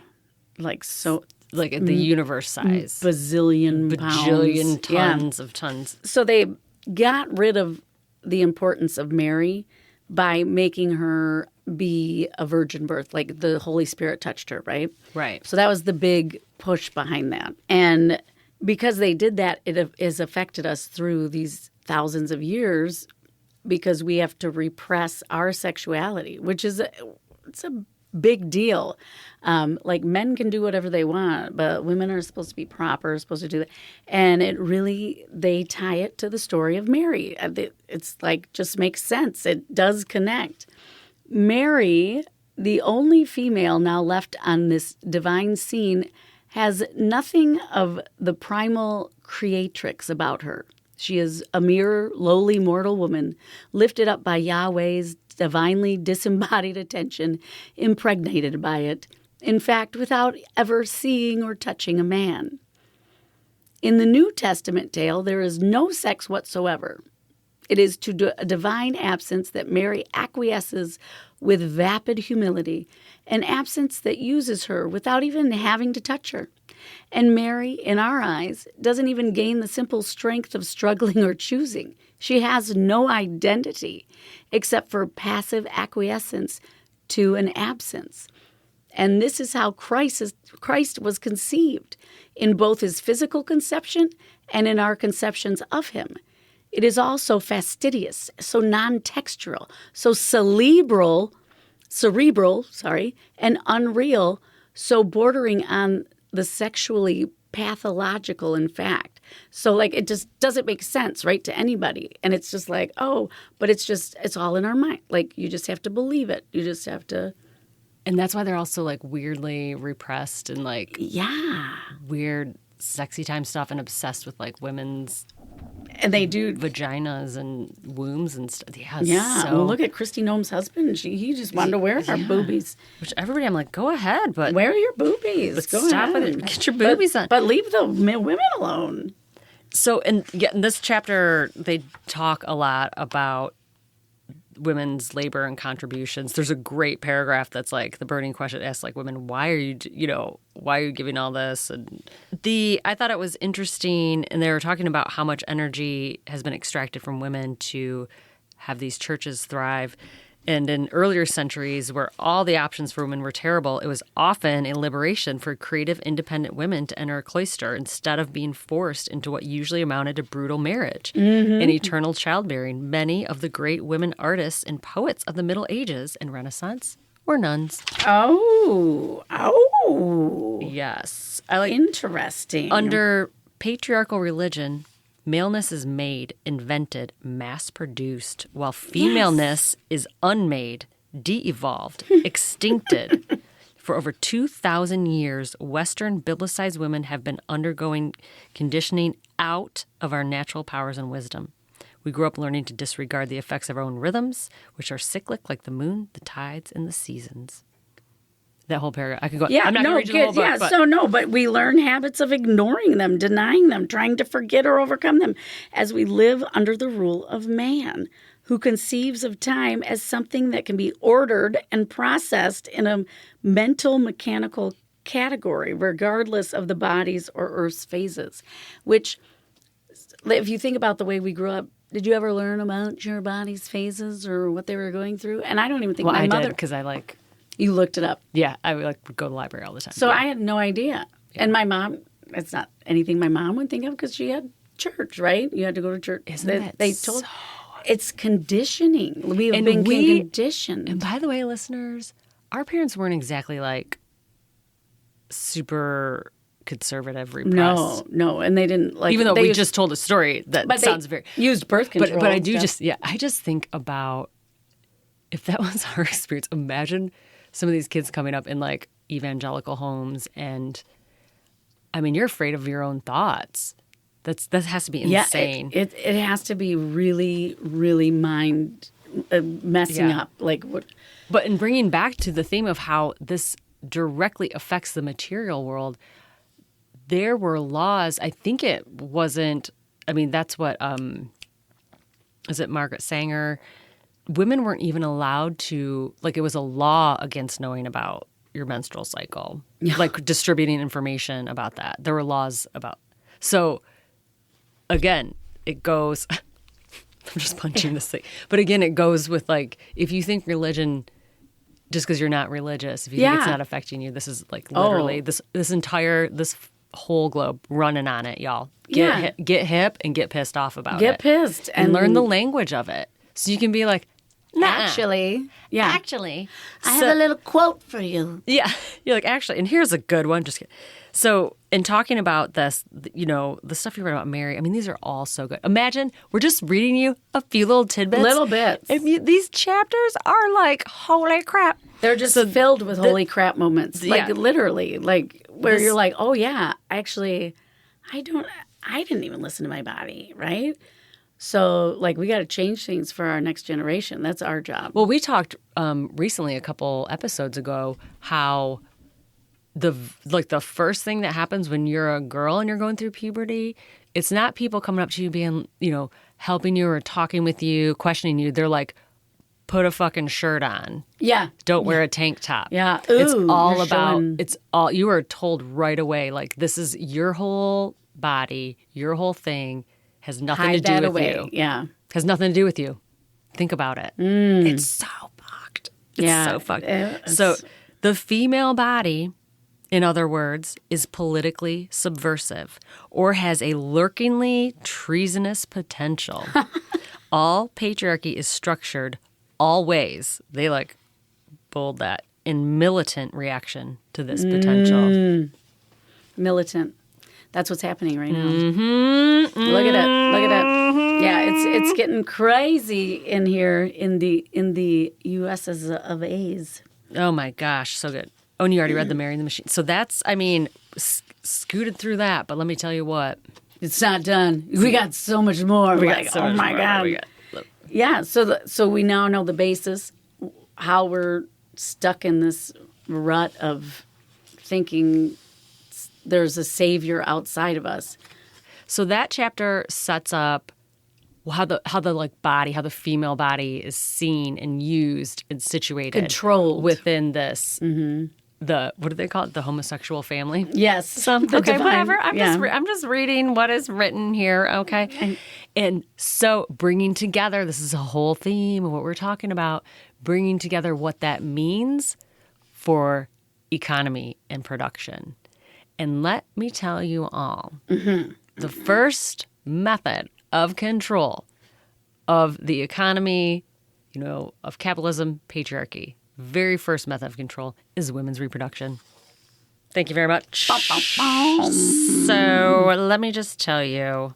Like so. Like at the universe size. Bajillion tons of tons. So they got rid of the importance of Mary by making her be a virgin birth, like the Holy Spirit touched her, right? Right. So that was the big push behind that. And because they did that, it has affected us through these thousands of years because we have to repress our sexuality, which is it's a big deal. Like men can do whatever they want, but women are supposed to be proper, supposed to do that. And it really, they tie it to the story of Mary. It's like, just makes sense. It does connect. Mary, the only female now left on this divine scene, has nothing of the primal creatrix about her. She is a mere lowly mortal woman, lifted up by Yahweh's divinely disembodied attention, impregnated by it, in fact, without ever seeing or touching a man. In the New Testament tale, there is no sex whatsoever. It is to a divine absence that Mary acquiesces with vapid humility, an absence that uses her without even having to touch her. And Mary, in our eyes, doesn't even gain the simple strength of struggling or choosing. She has no identity except for passive acquiescence to an absence. And this is how Christ was conceived, in both his physical conception and in our conceptions of him. It is all so fastidious, so non-textural, so cerebral, and unreal, so bordering on the sexually pathological, in fact. So, like, it just doesn't make sense, right, to anybody. And it's just like, oh, but it's all in our mind. Like, you just have to believe it. You just have to. And that's why they're also, like, weirdly repressed and, like, weird sexy time stuff and obsessed with, like, women's and they do vaginas and wombs and stuff. Yeah. So, well, look at Christy Noem's husband. He just wanted to wear her boobies. Which everybody, I'm like, go ahead, but wear your boobies. Go stop ahead. with it. Get your boobies on. But leave the women alone. So, in this chapter, they talk a lot about women's labor and contributions. There's a great paragraph that's like the burning question asks, like, women, why are you giving all this? And I thought it was interesting, and they were talking about how much energy has been extracted from women to have these churches thrive. And in earlier centuries, where all the options for women were terrible, it was often a liberation for creative, independent women to enter a cloister instead of being forced into what usually amounted to brutal marriage and eternal childbearing. Many of the great women artists and poets of the Middle Ages and Renaissance were nuns. Oh. Yes. I like interesting. Under patriarchal religion, Maleness is made, invented, mass-produced, while femaleness is unmade, de-evolved, extincted. For over 2,000 years, Western biblicized women have been undergoing conditioning out of our natural powers and wisdom. We grew up learning to disregard the effects of our own rhythms, which are cyclic like the moon, the tides, and the seasons. That whole paragraph. I could go. Yeah, I'm not going to read you the whole book. Yeah, but. but we learn habits of ignoring them, denying them, trying to forget or overcome them as we live under the rule of man, who conceives of time as something that can be ordered and processed in a mental, mechanical category, regardless of the body's or Earth's phases. Which, if you think about the way we grew up, did you ever learn about your body's phases or what they were going through? And I don't even think my mother... I did, because You looked it up. Yeah, I would would go to the library all the time. So I had no idea. Yeah. And my mom, it's not anything my mom would think of because she had church, right? You had to go to church. They told it's conditioning. We have been conditioned. And by the way, listeners, our parents weren't exactly super conservative repressed. No, and they didn't even though we just told a story that sounds very used birth control. But I do I just think about if that was our experience. Imagine some of these kids coming up in evangelical homes, and I mean, you're afraid of your own thoughts. That has to be insane. Yeah, it has to be really, really mind messing up. But in bringing back to the theme of how this directly affects the material world, there were laws. I think it wasn't. I mean, that's what is it Margaret Sanger? Women weren't even allowed to, it was a law against knowing about your menstrual cycle, distributing information about that. There were laws about. So, again, it goes, I'm just punching this thing. But again, it goes with if you think religion, just because you're not religious, if you think it's not affecting you, this is literally this whole globe running on it, y'all. Get hip and get pissed off about it. Get pissed. And learn the language of it. So you can be like, actually, I have a little quote for you. Yeah. You're like, actually, and here's a good one. Just kidding. So in talking about this, the stuff you read about Mary, I mean, these are all so good. Imagine we're just reading you a few little tidbits. Little bits. These chapters are holy crap. They're just filled with holy crap moments. Literally, where you're like, oh yeah, actually, I didn't even listen to my body, right? So, we got to change things for our next generation. That's our job. Well, we talked recently, a couple episodes ago, how the first thing that happens when you're a girl and you're going through puberty, it's not people coming up to you being, helping you or talking with you, questioning you. They're like, put a fucking shirt on. Yeah. Don't wear a tank top. Yeah. Ooh, it's all about, you are told right away, this is your whole body, your whole thing. Has nothing to do with you. Yeah. Has nothing to do with you. Think about it. It's so fucked. It's so fucked. So the female body, in other words, is politically subversive or has a lurkingly treasonous potential. All patriarchy is structured always, they bold that, in militant reaction to this potential. Militant. That's what's happening right now. Mm-hmm. Look at it. Yeah, it's getting crazy in here in the U.S.'s of A's. Oh my gosh, so good. Oh, and you already read The Mary and the Machine. So that's, scooted through that. But let me tell you what, it's not done. We got so much more. Oh my God. Yeah. So we now know the basis, how we're stuck in this rut of thinking there's a savior outside of us. So that chapter sets up how the body, how the female body is seen and used and situated, controlled within this. Mm-hmm. What do they call it? The homosexual family. Yes. Okay, whatever. I'm just reading what is written here. Okay, and so bringing together. This is a whole theme of what we're talking about. Bringing together what that means for economy and production. And let me tell you all, the first method of control of the economy, of capitalism, patriarchy, very first method of control is women's reproduction. Thank you very much. So let me just tell you,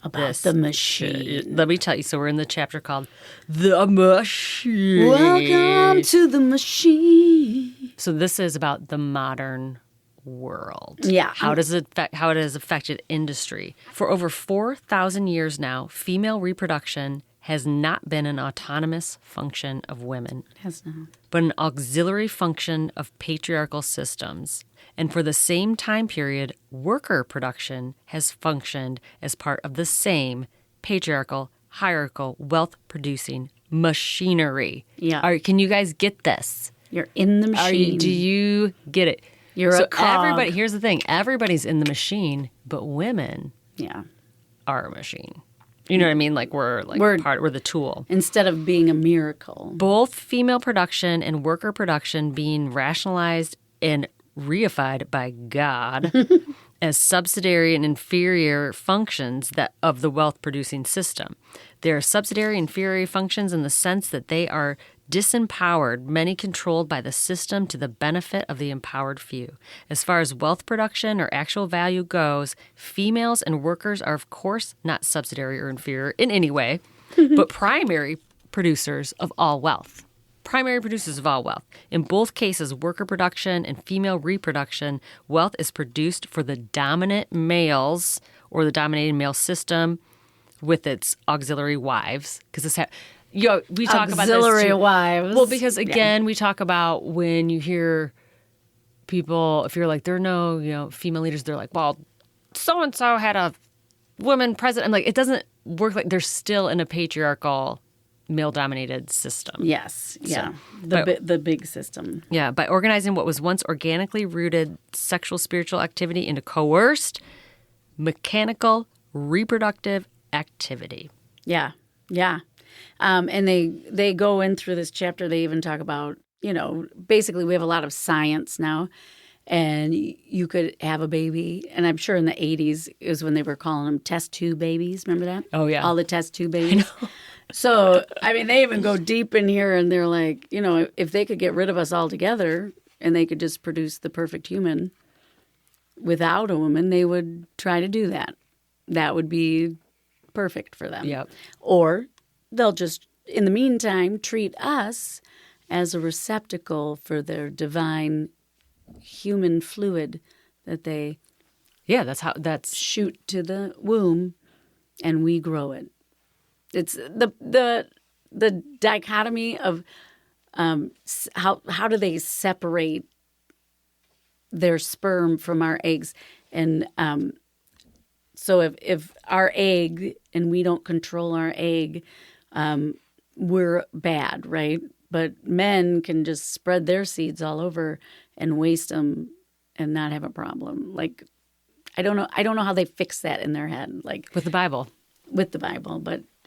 about the machine. Let me tell you. So we're in the chapter called The Machine. Welcome to the machine. So this is about the modern world. Yeah. How it has affected industry. For over 4,000 years now, female reproduction has not been an autonomous function of women. It has not. But an auxiliary function of patriarchal systems. And for the same time period, worker production has functioned as part of the same patriarchal, hierarchical, wealth-producing machinery. Yeah. All right, can you guys get this? You're in the machine. Do you get it? You're a cog. Everybody, here's the thing. Everybody's in the machine, but women are a machine. You know what I mean? Like we're the tool. Instead of being a miracle. Both female production and worker production being rationalized and reified by God as subsidiary and inferior functions of the wealth-producing system. They are subsidiary and inferior functions in the sense that they are disempowered, many controlled by the system to the benefit of the empowered few. As far as wealth production or actual value goes, females and workers are, of course, not subsidiary or inferior in any way, but primary producers of all wealth. Primary producers of all wealth. In both cases, worker production and female reproduction, wealth is produced for the dominant males or the dominating male system with its auxiliary wives. Because we talk about this auxiliary wives. Well, because again, we talk about when you hear people, if you're like, there are no, female leaders, they're like, well, so-and-so had a woman president. I'm like, it doesn't work like they're still in a patriarchal, male-dominated system. Yes. Yeah. The big system. Yeah. By organizing what was once organically rooted sexual spiritual activity into coerced, mechanical, reproductive activity. Yeah. Yeah. And they go in through this chapter. They even talk about, basically we have a lot of science now, and you could have a baby. And I'm sure in the 80s is when they were calling them test tube babies. Remember that? Oh, yeah. All the test tube babies. So, they even go deep in here, and they're like, if they could get rid of us altogether and they could just produce the perfect human without a woman, they would try to do that. That would be perfect for them. Yep. Or they'll just, in the meantime, treat us as a receptacle for their divine human fluid that they shoot to the womb, and we grow it. It's the dichotomy of how do they separate their sperm from our eggs, and so if our egg and we don't control our egg, we're bad, right? But men can just spread their seeds all over and waste them and not have a problem. Like, I don't know how they fix that in their head. Like with the Bible, but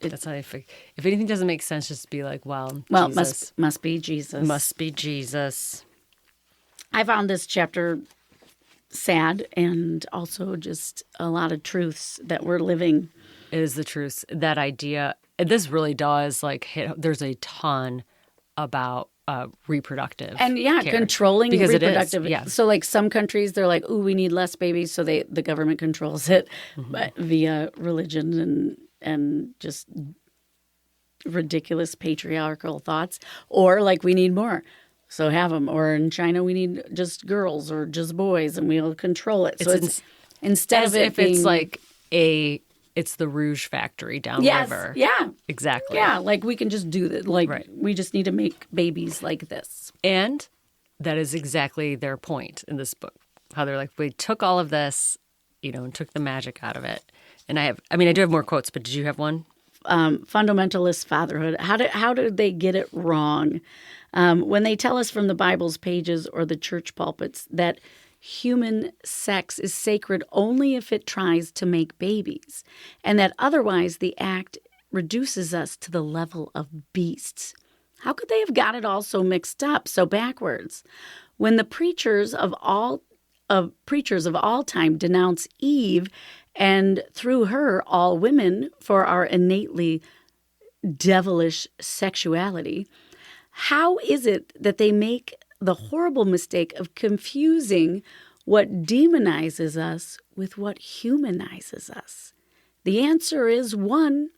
that's how they fix. If anything doesn't make sense, just be like, well, Jesus. must be Jesus. Must be Jesus. I found this chapter sad and also just a lot of truths that we're living. It is the truth. That idea. This really does hit. There's a ton about reproductive and care. Controlling because reproductive. It is, yeah. So some countries they're like, ooh, we need less babies, so the government controls it, but via religion and just ridiculous patriarchal thoughts, or we need more, so have them. Or in China, we need just girls or just boys, and we'll control it. So it's instead of it being, it's the Rouge factory downriver. Yeah, exactly. Yeah, we can just do that. Right. We just need to make babies like this. And that is exactly their point in this book. How they're like, we took all of this, and took the magic out of it. And I do have more quotes, but did you have one? Fundamentalist fatherhood. How did they get it wrong? When they tell us from the Bible's pages or the church pulpits that human sex is sacred only if it tries to make babies, and that otherwise the act reduces us to the level of beasts. How could they have got it all so mixed up, so backwards? When the preachers of all time denounce Eve and through her all women for our innately devilish sexuality, how is it that they make the horrible mistake of confusing what demonizes us with what humanizes us? The answer is one,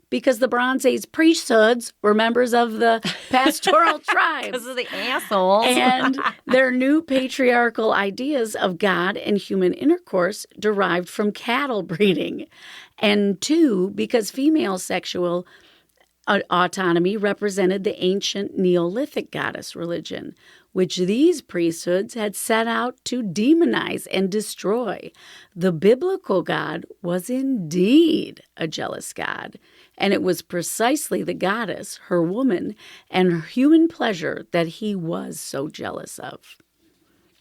because the Bronze Age priesthoods were members of the pastoral tribes. Because of the assholes. And their new patriarchal ideas of God and human intercourse derived from cattle breeding. And two, because female sexual autonomy represented the ancient Neolithic goddess religion, which these priesthoods had set out to demonize and destroy. The biblical God was indeed a jealous God, and it was precisely the goddess, her woman, and her human pleasure that he was so jealous of.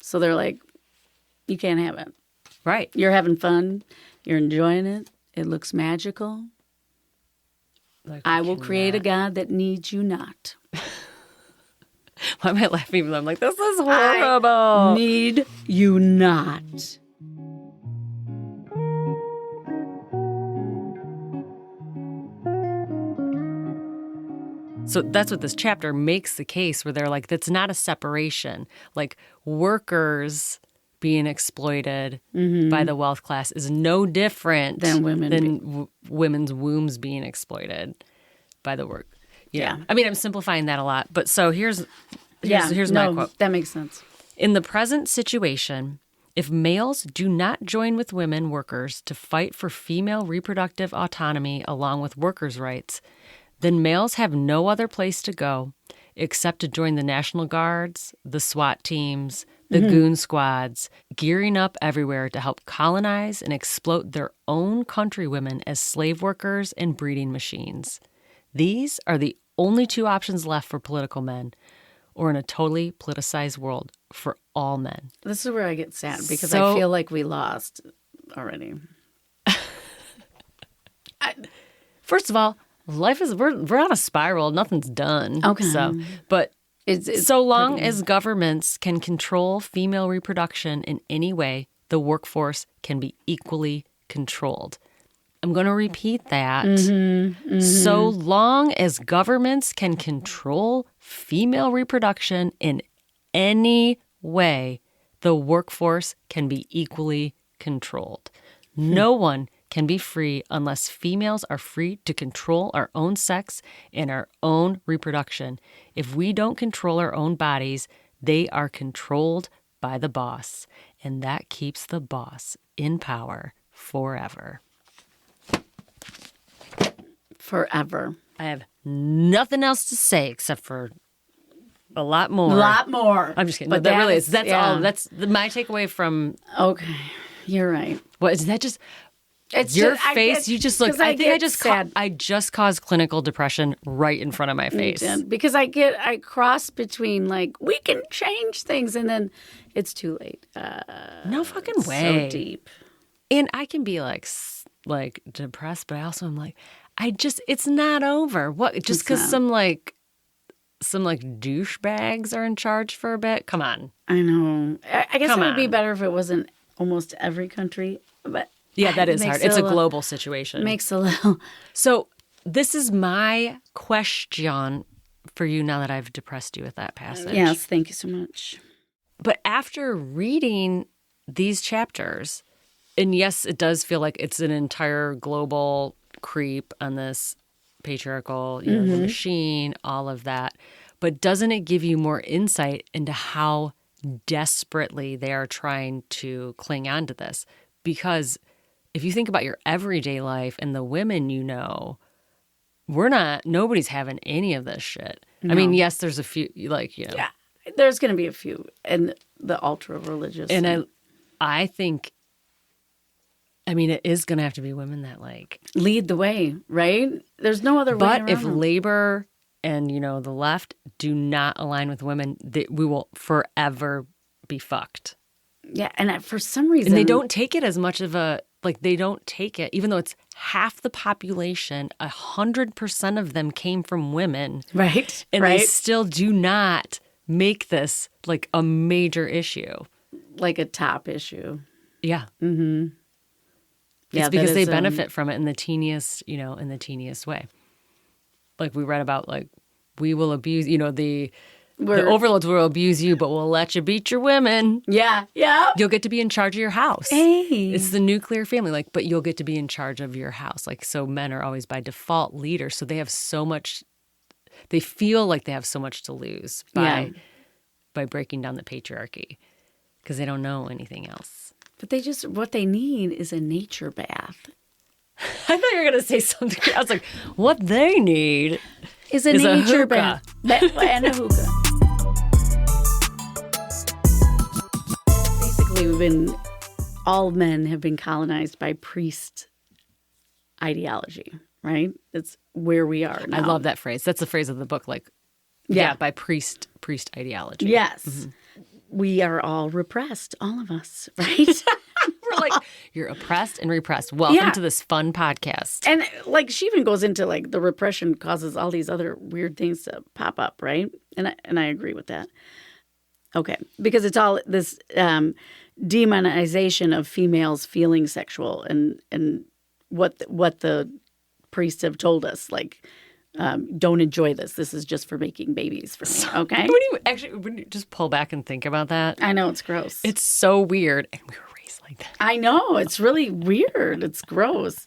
So they're like, you can't have it. Right. You're having fun. You're enjoying it. It looks magical. Like, I will create a God that needs you not. Why am I laughing? I'm like, this is horrible. I need you not. So that's what this chapter makes the case, where they're like, that's not a separation. Like, workers being exploited by the wealth class is no different than women women's wombs being exploited by the work. Yeah. I mean, I'm simplifying that a lot, but so here's my quote. That makes sense. In the present situation, if males do not join with women workers to fight for female reproductive autonomy along with workers' rights, then males have no other place to go except to join the National Guards, the SWAT teams, the goon squads, gearing up everywhere to help colonize and exploit their own countrywomen as slave workers and breeding machines. These are the only two options left for political men, or in a totally politicized world for all men. This is where I get sad, because I feel like we lost already. First of all, life is we're on a spiral. Nothing's done. Okay. But it's so long as governments can control female reproduction in any way, the workforce can be equally controlled. I'm going to repeat that. So long as governments can control female reproduction in any way, the workforce can be equally controlled. No one can be free unless females are free to control our own sex and our own reproduction. If we don't control our own bodies, they are controlled by the boss, and that keeps the boss in power forever. Forever. I have nothing else to say except for a lot more. A lot more. I'm just kidding. But No, that really is. That's yeah. all. That's my takeaway from. Okay, you're right. What is that? Just It's your just, face. You just look. I think I just sad. I just caused clinical depression right in front of my face. Because I cross between like we can change things, and then it's too late. No fucking way. So deep. And I can be like depressed, but I also am like, it's not over. What? Just because some douchebags are in charge for a bit? Come on. I know. I guess it would be better if it wasn't almost every country, but yeah, that is hard. It's a global situation. Makes a little. So this is my question for you now that I've depressed you with that passage. Yes, thank you so much. But after reading these chapters, and yes, it does feel like it's an entire global creep on this patriarchal the machine, all of that. But doesn't it give you more insight into how desperately they are trying to cling on to this? Because if you think about your everyday life and the women you know, nobody's having any of this shit. No. I mean, yes, there's a few, Yeah, there's going to be a few, and the ultra-religious. And I think, I mean, it is going to have to be women that lead the way, right? There's no other way around. But if labor and, the left do not align with women, we will forever be fucked. Yeah, and for some reason... And they don't take it as much of they don't take it, even though it's half the population, 100% of them came from women. Right, and they still do not make this, a major issue. Like a top issue. Yeah. Mm-hmm. It's because they benefit from it in the teeniest, way. Like we read about, we will abuse, The overlords will abuse you, but we'll let you beat your women. Yeah. You'll get to be in charge of your house. Hey. It's the nuclear family, but you'll get to be in charge of your house. So men are always by default leaders. So they have so much, they feel like they have so much to lose by breaking down the patriarchy because they don't know anything else. But what they need is a nature bath. I thought you were going to say something. I was like, what they need is a nature bath. And a hookah. Basically, all men have been colonized by priest ideology, right? That's where we are now. I love that phrase. That's the phrase of the book, by priest ideology. Yes. Mm-hmm. We are all repressed, all of us, right? We're like, you're oppressed and repressed. Welcome to this fun podcast. And she even goes into the repression causes all these other weird things to pop up, right? And I agree with that. Okay, because it's all this demonization of females feeling sexual and what the priests have told us, don't enjoy this. This is just for making babies for me, okay? When you just pull back and think about that. I know, it's gross. It's so weird. And we were raised like that. I know. It's really weird. It's gross.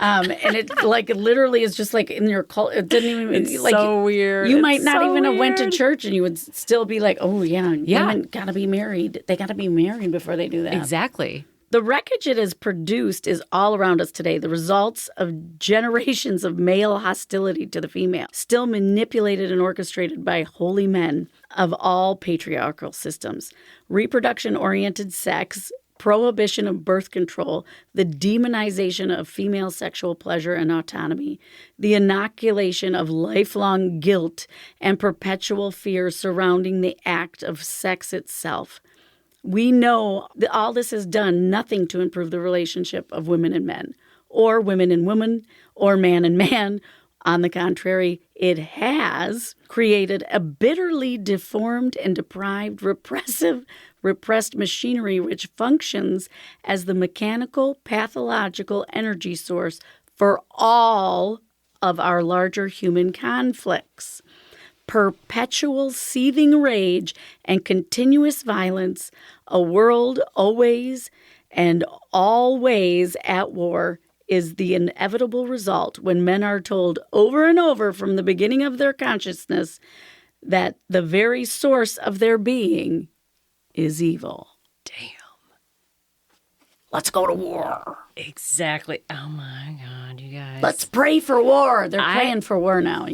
And it literally is just in your cult. It didn't even it's so weird. You might not even have went to church and you would still be like, oh yeah, women gotta be married. They gotta be married before they do that. Exactly. The wreckage it has produced is all around us today. The results of generations of male hostility to the female, still manipulated and orchestrated by holy men of all patriarchal systems. Reproduction-oriented sex, prohibition of birth control, the demonization of female sexual pleasure and autonomy, the inoculation of lifelong guilt and perpetual fear surrounding the act of sex itself. We know that all this has done nothing to improve the relationship of women and men, or women and women, or man and man. On the contrary, it has created a bitterly deformed and deprived, repressed machinery which functions as the mechanical, pathological energy source for all of our larger human conflicts. Perpetual seething rage and continuous violence, a world always and always at war is the inevitable result when men are told over and over from the beginning of their consciousness that the very source of their being is evil. Damn. Let's go to war. Exactly. Oh my God, you guys. Let's pray for war. They're praying for war now,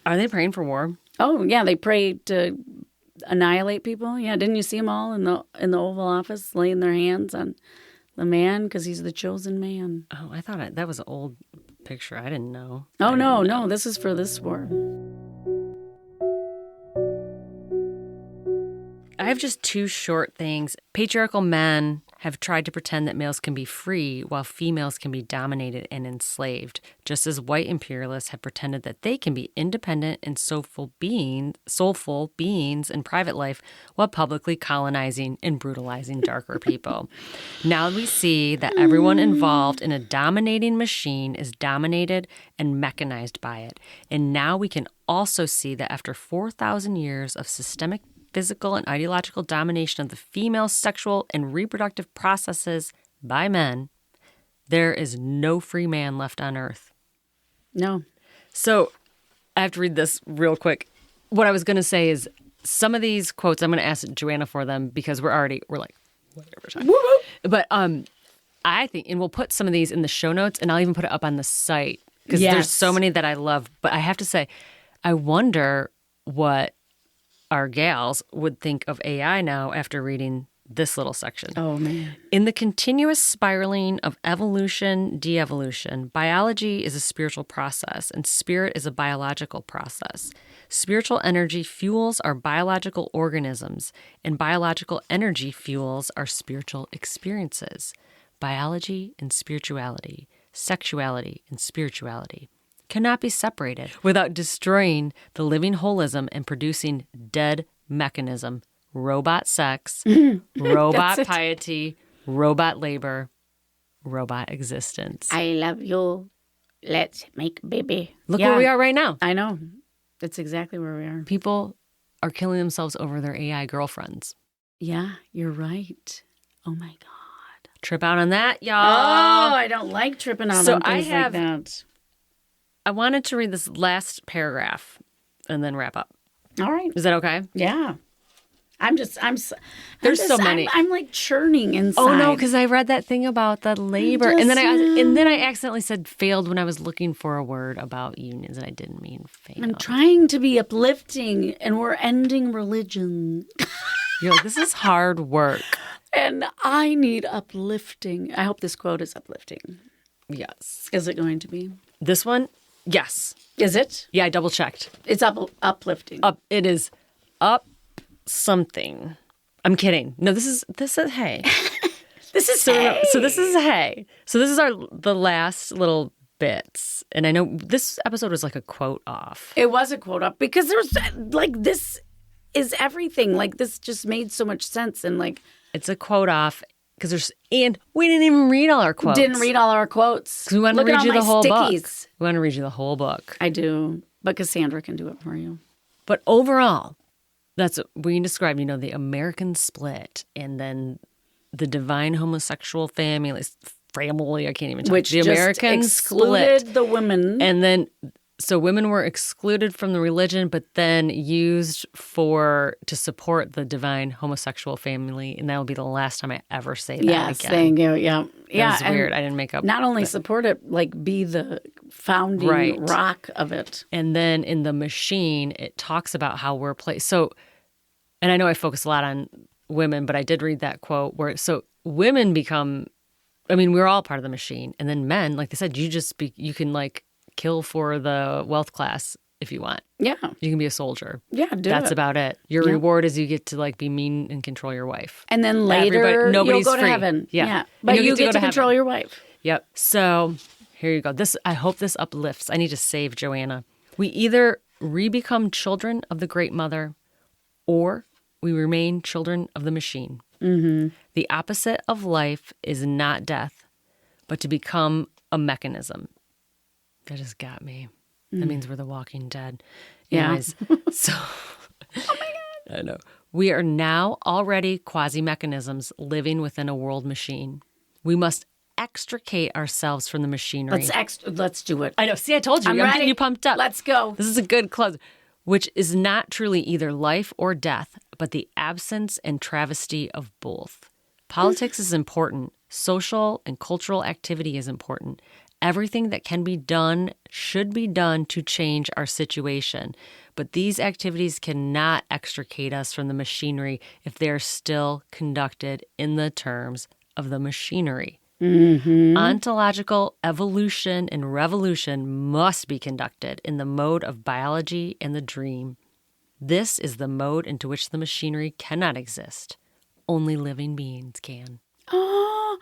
Are they praying for war? Oh, yeah. They pray to annihilate people. Yeah. Didn't you see them all in the Oval Office laying their hands on the man because he's the chosen man? Oh, I thought that was an old picture. I didn't know. Oh, no. This is for this war. I have just two short things. Patriarchal men have tried to pretend that males can be free while females can be dominated and enslaved, just as white imperialists have pretended that they can be independent and soulful beings in private life while publicly colonizing and brutalizing darker people. Now we see that everyone involved in a dominating machine is dominated and mechanized by it. And now we can also see that after 4,000 years of systemic physical and ideological domination of the female sexual and reproductive processes by men, there is no free man left on earth. No. So I have to read this real quick. What I was going to say is some of these quotes, I'm going to ask Joanna for them because we're like, whatever time. But I think, and we'll put some of these in the show notes and I'll even put it up on the site because there's so many that I love. But I have to say, I wonder what our gals would think of AI now after reading this little section. Oh, man. In the continuous spiraling of evolution, de-evolution, biology is a spiritual process and spirit is a biological process. Spiritual energy fuels our biological organisms and biological energy fuels our spiritual experiences. Biology and spirituality, sexuality and spirituality cannot be separated without destroying the living holism and producing dead mechanism, robot sex, robot piety, robot labor, robot existence. I love you. Let's make baby. Look where we are right now. I know. That's exactly where we are. People are killing themselves over their AI girlfriends. Yeah, you're right. Oh, my God. Trip out on that, y'all. Oh, I don't like tripping out on things like that. I wanted to read this last paragraph and then wrap up. All right. Is that okay? Yeah. There's so many. I'm like churning inside. Oh no, because I read that thing about the labor, and then I accidentally said failed when I was looking for a word about unions, and I didn't mean failed. I'm trying to be uplifting, and we're ending religion. You're like, this is hard work, and I need uplifting. I hope this quote is uplifting. Yes. Is it going to be? This one, yes. Is it? Yeah, I double checked. It's uplifting. It is up something. I'm kidding. No, this is hey. This is hey. So this is hey. So this is the last little bits. And I know this episode was like a quote off. It was a quote off because there was like this is everything. Like this just made so much sense and like it's a quote off because we didn't even read all our quotes. Didn't read all our quotes. We want to read you the whole book. We want to read you the whole book. I do, but Cassandra can do it for you. But overall, that's what we describe, the American split and then the divine homosexual family, I can't even talk. Which the just American excluded split. the women. And then, so women were excluded from the religion, but then used to support the divine homosexual family. And that will be the last time I ever say that again. Yes, thank you. Yeah. That was weird. I didn't make up. Not only support it, like be the founding rock of it. And then in The Machine, it talks about how we're placed. So, and I know I focus a lot on women, but I did read that quote where, so women become, we're all part of the machine. And then men, like they said, you can like kill for the wealth class if you want. Yeah. You can be a soldier. Yeah, That's about it. Your reward is you get to like be mean and control your wife. And then later nobody's you'll go free. to heaven. Yeah. But you get to control your wife. Yep. So here you go. I hope this uplifts. I need to save Joanna. We either re-become children of the Great Mother or we remain children of the machine. Mm-hmm. The opposite of life is not death, but to become a mechanism. That just got me. That means we're the Walking Dead. Anyways, so oh my God. I know. We are now already quasi-mechanisms living within a world machine. We must extricate ourselves from the machinery. Let's do it. I know. See, I told you. I'm ready. Getting you pumped up. Let's go. This is a good close. Which is not truly either life or death, but the absence and travesty of both. Politics is important. Social and cultural activity is important. Everything that can be done should be done to change our situation. But these activities cannot extricate us from the machinery if they are still conducted in the terms of the machinery. Mm-hmm. Ontological evolution and revolution must be conducted in the mode of biology and the dream. This is the mode into which the machinery cannot exist. Only living beings can. Oh,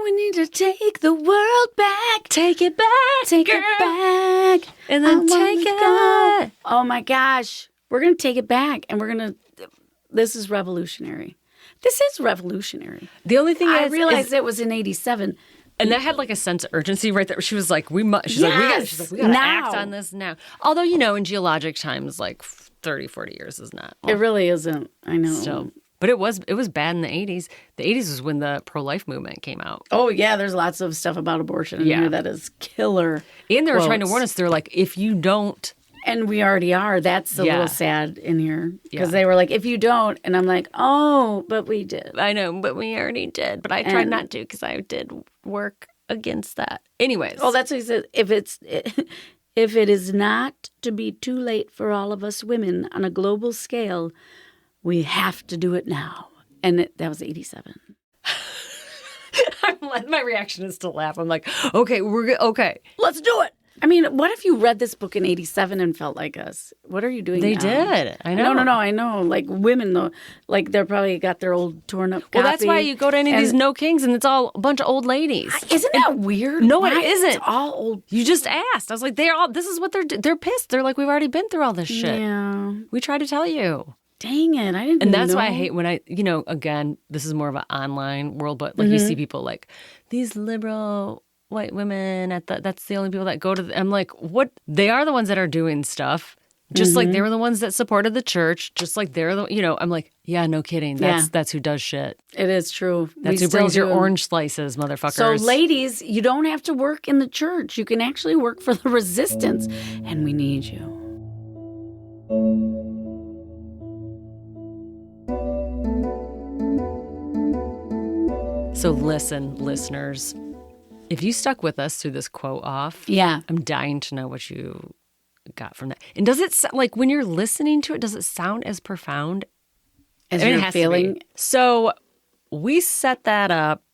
we need to take the world back. Take it back, Take girl. it back. And then take it. Go. Oh my gosh. We're going to take it back and this is revolutionary. This is revolutionary. The only thing I realized it was in 87. And that had like a sense of urgency right there. She was like, we got to act on this now. Although, in geologic times, like 30, 40 years is not. It really isn't. I know. Still. But it was bad in the 80s. The 80s was when the pro-life movement came out. Oh, yeah. There's lots of stuff about abortion in here that is killer. And they were trying to warn us. They're like, if you don't. And we already are. That's a little sad in here. Because they were like, if you don't. And I'm like, oh, but we did. I know, but we already did. But I tried not to because I did work against that. Anyways. Oh, that's what he said. If it is not to be too late for all of us women on a global scale, we have to do it now. And that was 87. My reaction is to laugh. I'm like, okay, okay. Let's do it. I mean, what if you read this book in 87 and felt like us? What are you doing They now? did. I know. No, I know. Like women, though, like they're probably got their old torn up copy. Well, that's why you go to any of these No Kings and it's all a bunch of old ladies. Isn't that weird? No, why it isn't. It's all old. You just asked. I was like, this is what they're pissed. They're like, we've already been through all this shit. Yeah. We tried to tell you. Dang it. I didn't know. And that's why I hate when again, this is more of an online world, but like you see people like these liberal white women that's the only people that go to I'm like, what? They are the ones that are doing stuff. Just like they were the ones that supported the church, just like they're the, I'm like, yeah, no kidding. That's who does shit. It is true. That's who brings your orange slices, motherfuckers. So ladies, you don't have to work in the church. You can actually work for the resistance, and we need you. So listen, listeners, if you stuck with us through this quote off, I'm dying to know what you got from that. And does it like when you're listening to it, does it sound as profound as you're feeling? So we set that up,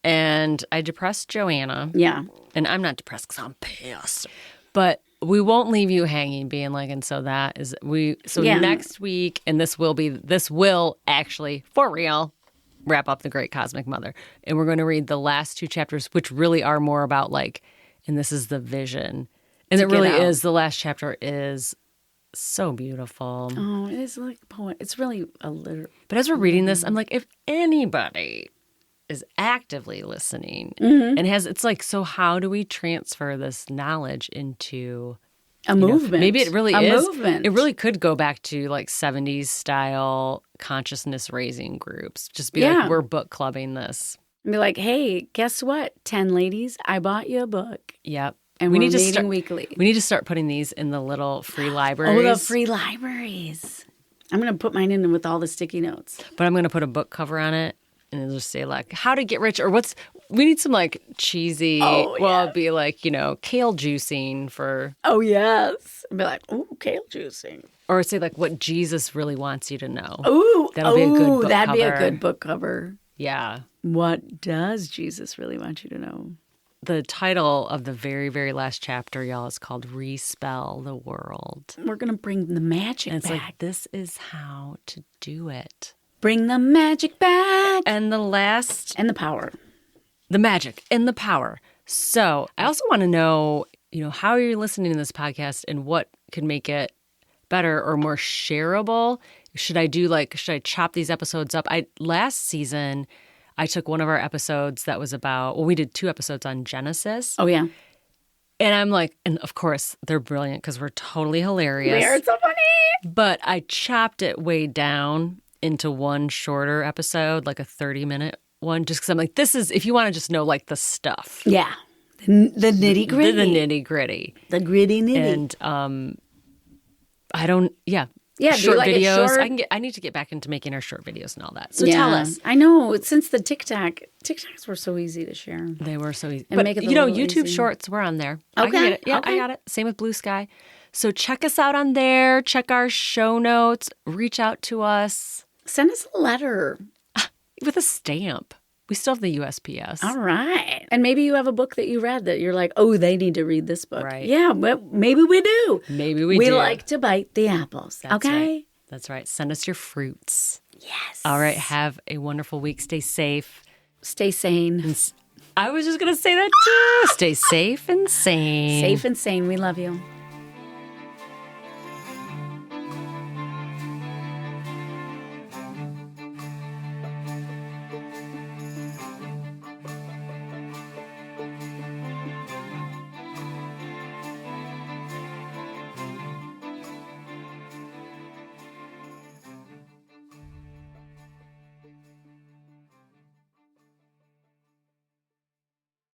and I depressed Joanna. Yeah, and I'm not depressed because I'm pissed, but we won't leave you hanging, being like, and so that is next week, and this will actually for real wrap up the Great Cosmic Mother, and we're going to read the last 2 chapters, which really are more about like, and this is the vision. And it really is. The last chapter is so beautiful. Oh, it is like a poem. It's really a literal. But as we're reading this, I'm like, if anybody is actively listening and it's like, so how do we transfer this knowledge into a movement? Maybe it really is. A movement. It really could go back to like 70s style consciousness raising groups. Just be like, we're book clubbing this. And be like, hey, guess what? 10 ladies, I bought you a book. Yep. And we're meeting weekly. We need to start putting these in the little free libraries. Oh, the free libraries. I'm going to put mine in with all the sticky notes. But I'm going to put a book cover on it, and it'll just say, like, how to get rich, or we need some, like, cheesy, it'll be like, kale juicing for. Oh, yes. I'll be like, ooh, kale juicing. Or say, like, what Jesus really wants you to know. Ooh, that'll be a good book that'd cover. Be a good book cover. Yeah. What does Jesus really want you to know? The title of the very, very last chapter, y'all, is called Respell the World. We're going to bring the magic back. It's like, this is how to do it. Bring the magic back. And the last... And the power. The magic and the power. So I also want to know, how you're listening to this podcast and what could make it better or more shareable. Should I chop these episodes up? Last season... I took one of our episodes that was about, we did 2 episodes on Genesis. Oh, yeah. And I'm like, and of course, they're brilliant because we're totally hilarious. They're so funny. But I chopped it way down into one shorter episode, like a 30-minute one, just because I'm like, this is, if you want to just know, like, the stuff. Yeah. The nitty-gritty. The nitty-gritty. The gritty nitty. And short like videos. I need to get back into making our short videos and all that. So tell us. I know. Since the TikToks were so easy to share. They were so easy. And but make it YouTube easy. Shorts, we're on there. Okay. I can get it. Yeah, okay. I got it. Same with Blue Sky. So check us out on there. Check our show notes. Reach out to us. Send us a letter. With a stamp. We still have the USPS. All right. And maybe you have a book that you read that you're like, oh, they need to read this book. Right. Yeah, but maybe we do. Maybe we do. We like to bite the apples. That's okay? Right. That's right. Send us your fruits. Yes. All right. Have a wonderful week. Stay safe. Stay sane. I was just going to say that too. Stay safe and sane. Safe and sane. We love you.